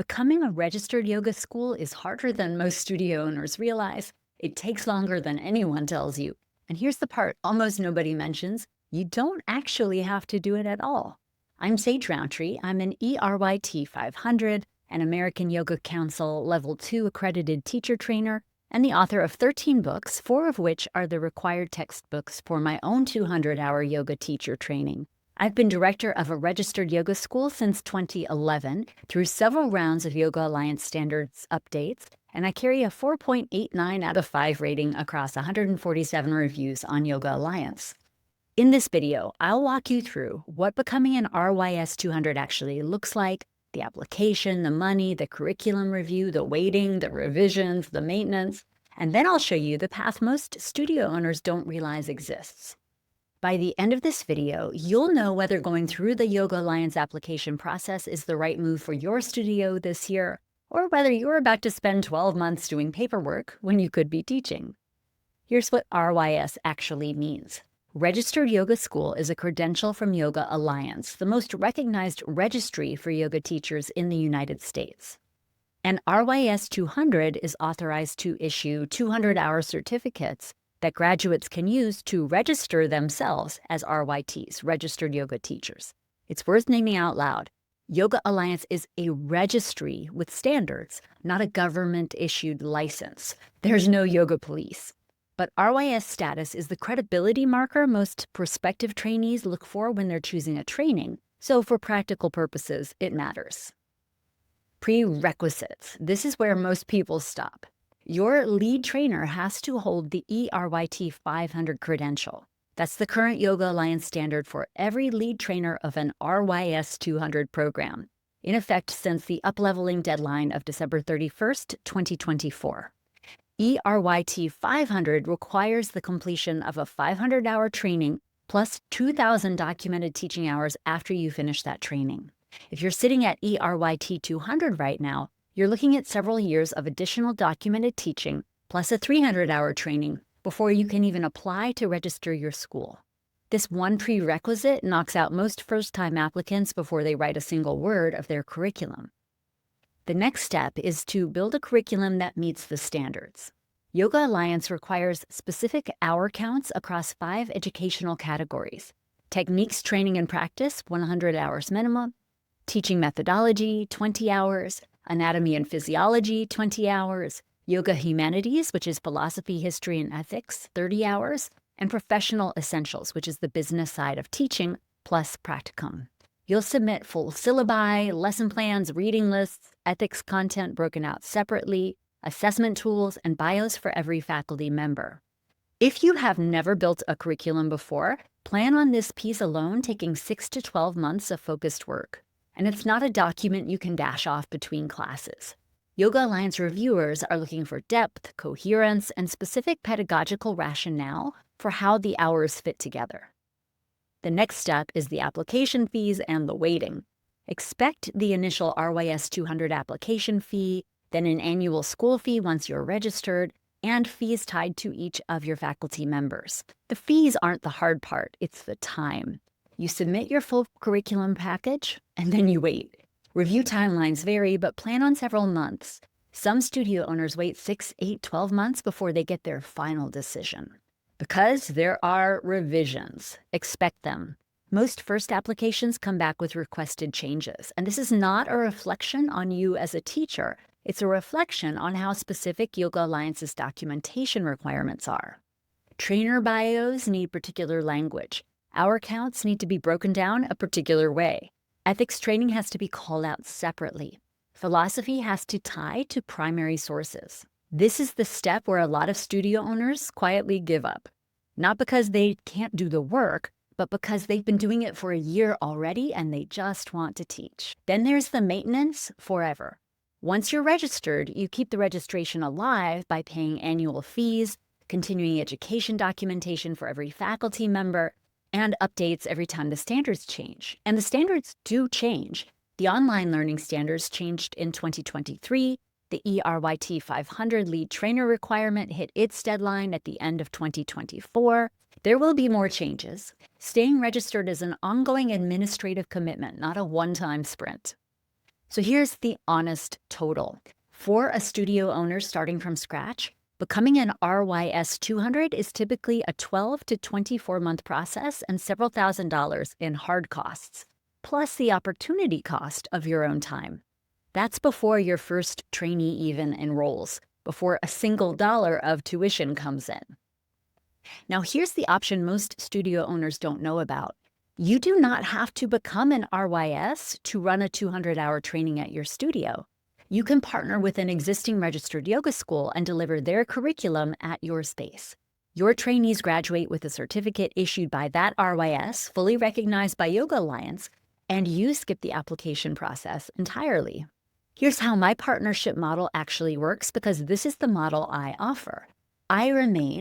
Becoming a registered yoga school is harder than most studio owners realize. It takes longer than anyone tells you. And here's the part almost nobody mentions: you don't actually have to do it at all. I'm Sage Rountree. I'm an E-RYT 500, an American Yoga Council Level 2 accredited teacher trainer, and the author of 13 books, 4 of which are the required textbooks for my own 200-hour yoga teacher training. I've been director of a registered yoga school since 2011 through several rounds of Yoga Alliance standards updates, and I carry a 4.89 out of 5 rating across 147 reviews on Yoga Alliance. In this video, I'll walk you through what becoming an RYS 200 actually looks like, the application, the money, the curriculum review, the weighting, the revisions, the maintenance, and then I'll show you the path most studio owners don't realize exists. By the end of this video, you'll know whether going through the Yoga Alliance application process is the right move for your studio this year, or whether you're about to spend 12 months doing paperwork when you could be teaching. Here's what RYS actually means. Registered Yoga School is a credential from Yoga Alliance, the most recognized registry for yoga teachers in the United States. An RYS 200 is authorized to issue 200-hour certificates that graduates can use to register themselves as RYTs, registered yoga teachers. It's worth naming out loud. Yoga Alliance is a registry with standards, not a government-issued license. There's no yoga police. But RYS status is the credibility marker most prospective trainees look for when they're choosing a training, so for practical purposes, it matters. Prerequisites. This is where most people stop. Your lead trainer has to hold the E-RYT 500 credential. That's the current Yoga Alliance standard for every lead trainer of an RYS 200 program, in effect since the upleveling deadline of December 31st, 2024. E-RYT 500 requires the completion of a 500-hour training plus 2,000 documented teaching hours after you finish that training. If you're sitting at E-RYT 200 right now, you're looking at several years of additional documented teaching plus a 300-hour training before you can even apply to register your school. This one prerequisite knocks out most first-time applicants before they write a single word of their curriculum. The next step is to build a curriculum that meets the standards. Yoga Alliance requires specific hour counts across 5 educational categories: techniques, training, and practice, 100 hours minimum; teaching methodology, 20 hours; anatomy and physiology, 20 hours; yoga humanities, which is philosophy, history, and ethics, 30 hours; and professional essentials, which is the business side of teaching, plus practicum. You'll submit full syllabi, lesson plans, reading lists, ethics content broken out separately, assessment tools, and bios for every faculty member. If you have never built a curriculum before, plan on this piece alone taking 6 to 12 months of focused work. And it's not a document you can dash off between classes. Yoga Alliance reviewers are looking for depth, coherence, and specific pedagogical rationale for how the hours fit together. The next step is the application fees and the weighting. Expect the initial RYS 200 application fee, then an annual school fee once you're registered, and fees tied to each of your faculty members. The fees aren't the hard part, it's the time. You submit your full curriculum package, and then you wait. Review timelines vary, but plan on several months. Some studio owners wait 6, 8, 12 months before they get their final decision. Because there are revisions. Expect them. Most first applications come back with requested changes, and this is not a reflection on you as a teacher. It's a reflection on how specific Yoga Alliance's documentation requirements are. Trainer bios need particular language. Hour counts need to be broken down a particular way. Ethics training has to be called out separately. Philosophy has to tie to primary sources. This is the step where a lot of studio owners quietly give up. Not because they can't do the work, but because they've been doing it for a year already and they just want to teach. Then there's the maintenance forever. Once you're registered, you keep the registration alive by paying annual fees, continuing education documentation for every faculty member, and updates every time the standards change. And the standards do change. The online learning standards changed in 2023. The E-RYT 500 lead trainer requirement hit its deadline at the end of 2024. There will be more changes. Staying registered is an ongoing administrative commitment, not a one-time sprint. So here's the honest total. For a studio owner starting from scratch, becoming an RYS 200 is typically a 12 to 24-month process and several $1,000s in hard costs, plus the opportunity cost of your own time. That's before your first trainee even enrolls, before a single dollar of tuition comes in. Now, here's the option most studio owners don't know about. You do not have to become an RYS to run a 200-hour training at your studio. You can partner with an existing registered yoga school and deliver their curriculum at your space. Your trainees graduate with a certificate issued by that RYS, fully recognized by Yoga Alliance, and you skip the application process entirely. Here's how my partnership model actually works, because this is the model I offer.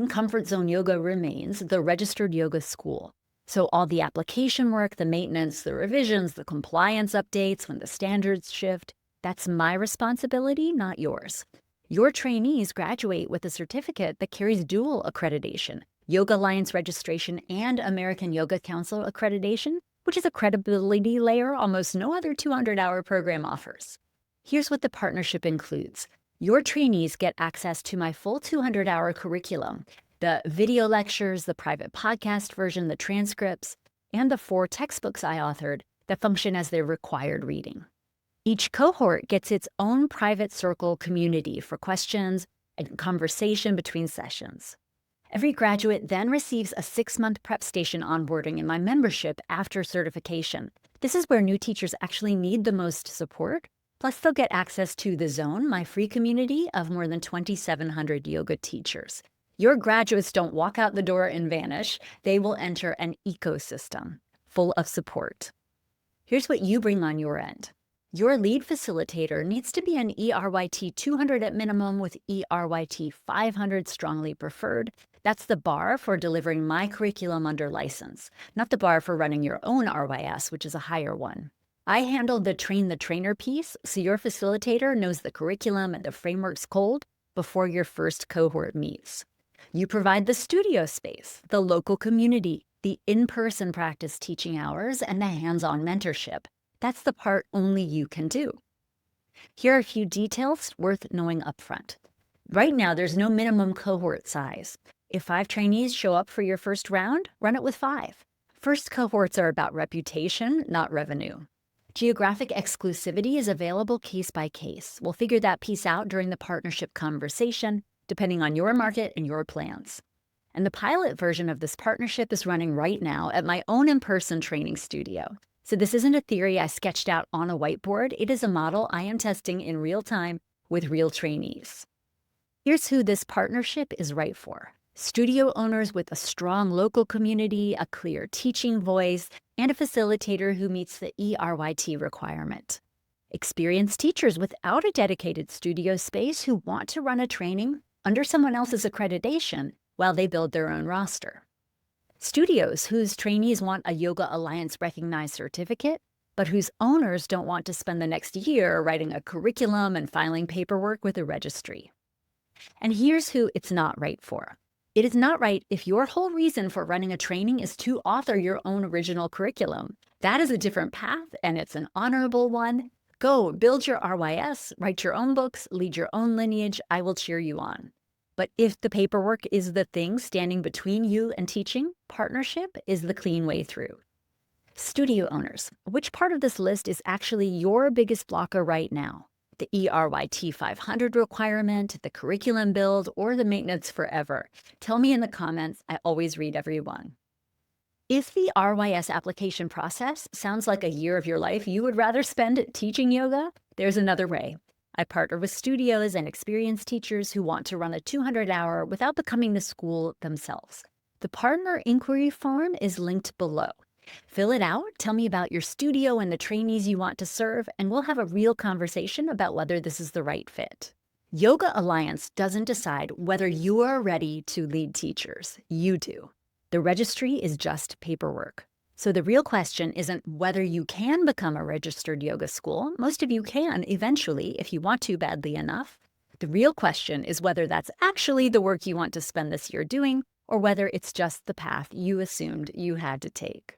Comfort Zone Yoga remains the registered yoga school. So all the application work, the maintenance, the revisions, the compliance updates when the standards shift, that's my responsibility, not yours. Your trainees graduate with a certificate that carries dual accreditation, Yoga Alliance registration and American Yoga Council accreditation, which is a credibility layer almost no other 200-hour program offers. Here's what the partnership includes. Your trainees get access to my full 200-hour curriculum, the video lectures, the private podcast version, the transcripts, and the 4 textbooks I authored that function as their required reading. Each cohort gets its own private circle community for questions and conversation between sessions. Every graduate then receives a 6-month prep station onboarding in my membership after certification. This is where new teachers actually need the most support. Plus, they'll get access to The Zone, my free community of more than 2,700 yoga teachers. Your graduates don't walk out the door and vanish. They will enter an ecosystem full of support. Here's what you bring on your end. Your lead facilitator needs to be an E-RYT 200 at minimum with E-RYT 500 strongly preferred. That's the bar for delivering my curriculum under license, not the bar for running your own RYS, which is a higher one. I handle the train the trainer piece, so your facilitator knows the curriculum and the frameworks cold before your first cohort meets. You provide the studio space, the local community, the in-person practice teaching hours, and the hands-on mentorship. That's the part only you can do. Here are a few details worth knowing upfront. Right now, there's no minimum cohort size. If 5 trainees show up for your first round, run it with 5. First cohorts are about reputation, not revenue. Geographic exclusivity is available case by case. We'll figure that piece out during the partnership conversation, depending on your market and your plans. And the pilot version of this partnership is running right now at my own in-person training studio. So this isn't a theory I sketched out on a whiteboard. It is a model I am testing in real time with real trainees. Here's who this partnership is right for. Studio owners with a strong local community, a clear teaching voice, and a facilitator who meets the E-RYT requirement. Experienced teachers without a dedicated studio space who want to run a training under someone else's accreditation while they build their own roster. Studios whose trainees want a Yoga Alliance recognized certificate, but whose owners don't want to spend the next year writing a curriculum and filing paperwork with a registry. And here's who it's not right for. It is not right if your whole reason for running a training is to author your own original curriculum. That is a different path, and it's an honorable one. Go build your RYS, write your own books, lead your own lineage. I will cheer you on. But if the paperwork is the thing standing between you and teaching, partnership is the clean way through. Studio owners, which part of this list is actually your biggest blocker right now? The E-RYT 500 requirement, the curriculum build, or the maintenance forever? Tell me in the comments. I always read every one. If the RYS application process sounds like a year of your life you would rather spend teaching yoga, there's another way. I partner with studios and experienced teachers who want to run a 200-hour without becoming the school themselves. The partner inquiry form is linked below. Fill it out, tell me about your studio and the trainees you want to serve, and we'll have a real conversation about whether this is the right fit. Yoga Alliance doesn't decide whether you are ready to lead teachers. You do. The registry is just paperwork. So the real question isn't whether you can become a registered yoga school. Most of you can eventually if you want to badly enough. The real question is whether that's actually the work you want to spend this year doing, or whether it's just the path you assumed you had to take.